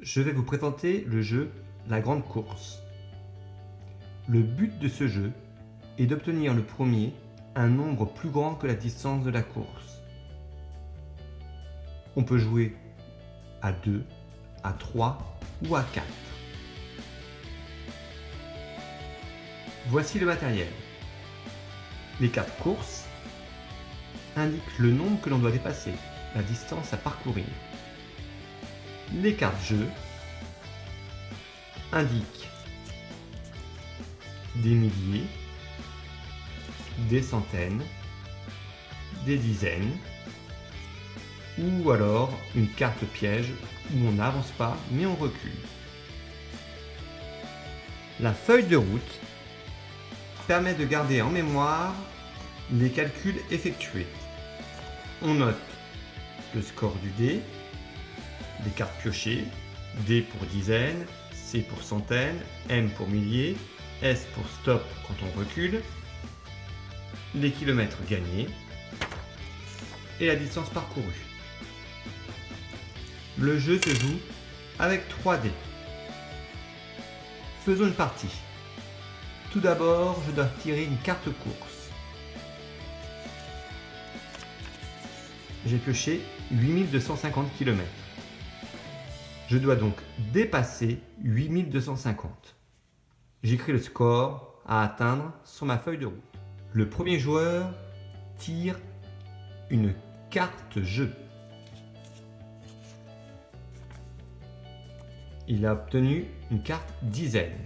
Je vais vous présenter le jeu La Grande Course. Le but de ce jeu est d'obtenir le premier un nombre plus grand que la distance de la course. On peut jouer à 2, à 3 ou à 4. Voici le matériel. Les cartes courses indiquent le nombre que l'on doit dépasser, la distance à parcourir. Les cartes jeu indiquent des milliers, des centaines, des dizaines, ou alors une carte piège où on n'avance pas mais on recule. La feuille de route permet de garder en mémoire les calculs effectués. On note le score du dé, les cartes piochées, D pour dizaines, C pour centaines, M pour milliers, S pour stop quand on recule, les kilomètres gagnés et la distance parcourue. Le jeu se joue avec 3 dés. Faisons une partie. Tout d'abord, je dois tirer une carte course. J'ai pioché 8250 km. Je dois donc dépasser 8250. J'écris le score à atteindre sur ma feuille de route. Le premier joueur tire une carte jeu. Il a obtenu une carte dizaine.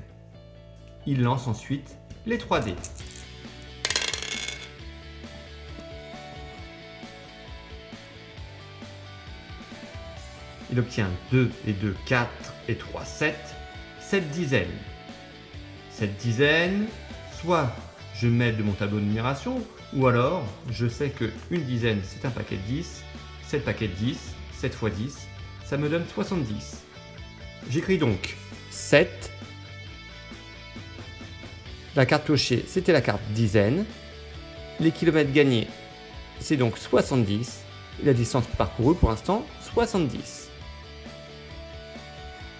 Il lance ensuite les 3 dés. Il obtient 2 et 2, 4 et 3, 7. 7 dizaines. Cette dizaine, soit je mets de mon tableau de numération, ou alors je sais que une dizaine c'est un paquet de 10, 7 paquets de 10, 7 x 10, ça me donne 70. J'écris donc 7. La carte piochée, c'était la carte dizaine. Les kilomètres gagnés, c'est donc 70. Et la distance parcourue pour l'instant, 70.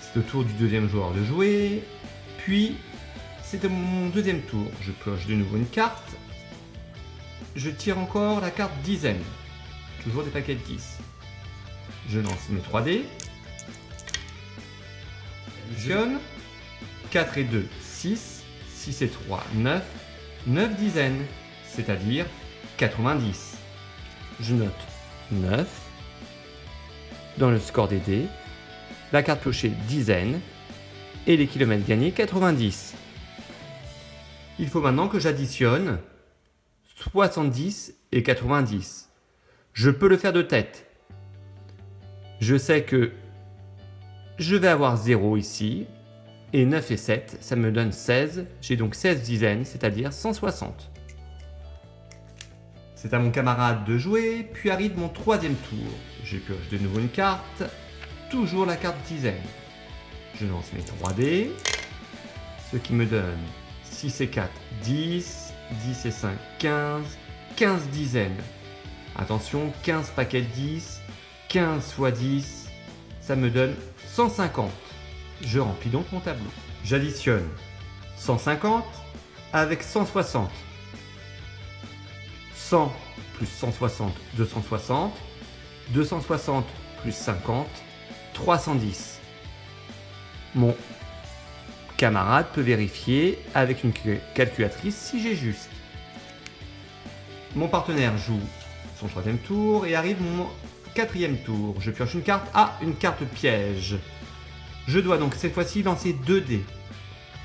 C'est au tour du deuxième joueur de jouer. Puis, c'est mon deuxième tour. Je pioche de nouveau une carte. Je tire encore la carte dizaine. Toujours des paquets de 10. Je lance mes 3 dés. J'additionne. 4 et 2, 6. 6 et 3, 9. 9 dizaines, c'est-à-dire 90. Je note 9. Dans le score des dés, la carte piochée dizaine et les kilomètres gagnés 90. Il faut maintenant que j'additionne 70 et 90. Je peux le faire de tête. Je sais que je vais avoir 0 ici. Et 9 et 7, ça me donne 16. J'ai donc 16 dizaines, c'est-à-dire 160. C'est à mon camarade de jouer, puis arrive mon troisième tour. Je pioche de nouveau une carte, toujours la carte dizaine. Je lance mes 3 dés, ce qui me donne 6 et 4, 10, 10 et 5, 15, 15 dizaines. Attention, 15 paquets de 10, 15 x 10, ça me donne 150. Je remplis donc mon tableau. J'additionne 150 avec 160. 100 plus 160, 260. 260 plus 50, 310. Mon camarade peut vérifier avec une calculatrice si j'ai juste. Mon partenaire joue son troisième tour et arrive mon quatrième tour. Je pioche une carte. Ah, une carte piège. Je dois donc cette fois-ci lancer 2 dés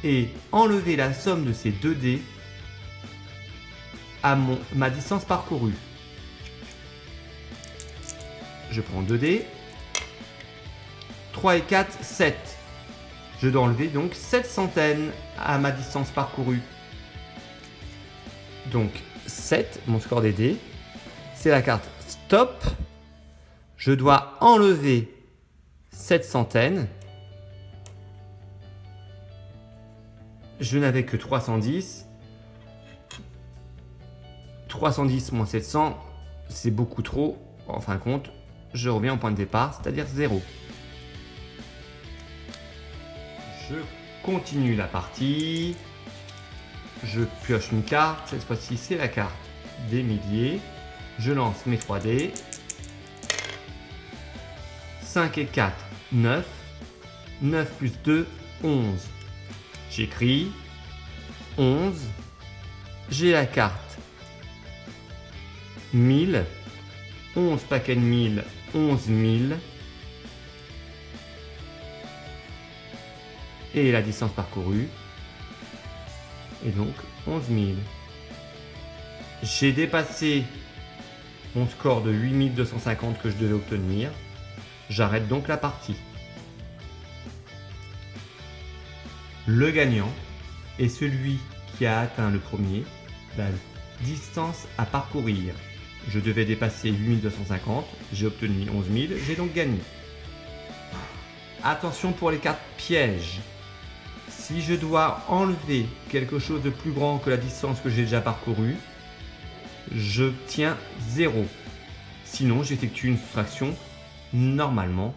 et enlever la somme de ces 2 dés à ma distance parcourue. Je prends 2 dés. 3 et 4, 7. Je dois enlever donc 7 centaines à ma distance parcourue. Donc 7, mon score des dés, c'est la carte stop. Je dois enlever 7 centaines. Je n'avais que 310. 310 moins 700, c'est beaucoup trop. En fin de compte, je reviens au point de départ, c'est-à-dire 0. Je continue la partie. Je pioche une carte. Cette fois-ci, c'est la carte des milliers. Je lance mes 3 dés. 5 et 4, 9. 9 plus 2, 11. J'écris 11. J'ai la carte 1000. 11 paquets de 1000, 11 000. Et la distance parcourue est donc 11 000. J'ai dépassé mon score de 8250 que je devais obtenir. J'arrête donc la partie. Le gagnant est celui qui a atteint le premier la distance à parcourir. Je devais dépasser 8250, j'ai obtenu 11 000, j'ai donc gagné. Attention pour les cartes pièges. Si je dois enlever quelque chose de plus grand que la distance que j'ai déjà parcourue, je tiens 0. Sinon, j'effectue une soustraction normalement